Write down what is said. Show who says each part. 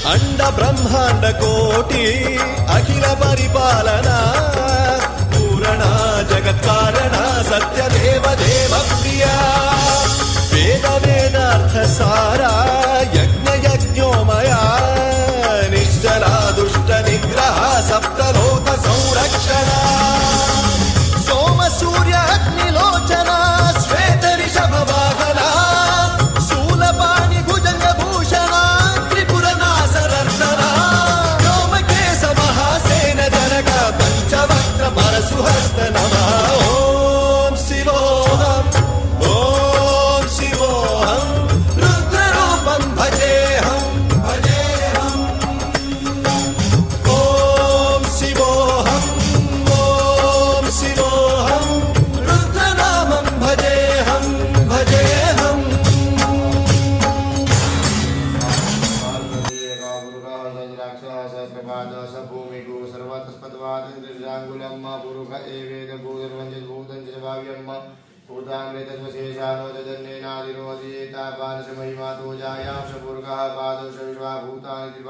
Speaker 1: अंड ब्रह्मांड कोटि अखिल परिपालना पूरणा जगत्कारणा सत्यदेव देव प्रिया वेद वेदार्थ सारा यज्ञ यज्ञोमया निश्चला दुष्ट निग्रह सप्तलोक संरक्षणा सोम सूर्य अग्निलोचना श्वेत ऋषभ वाहना शूलपाणि भुजंग भूषणा त्रिपुर नासरर्षणा व्योमकेश महासेन जनक पंचवक्त्र परशुहस्त नमः ओम शिवोऽहम् ओम शिवोऽहम् रुद्ररूपं भजेऽहम् भजेऽहम् ओम शिवोऽहम् ओम शिवोऽहम् रुद्रनामं भजेऽहम् भजेऽहम्
Speaker 2: पुरुष एवेद भूधर्वंजन भूतं च भाव्यम् भूतामृतत्वशेषानो जन्नेनादिरोधितापानश महिमा तो जायाश पुरुषः पादोष विश्वा भूतानि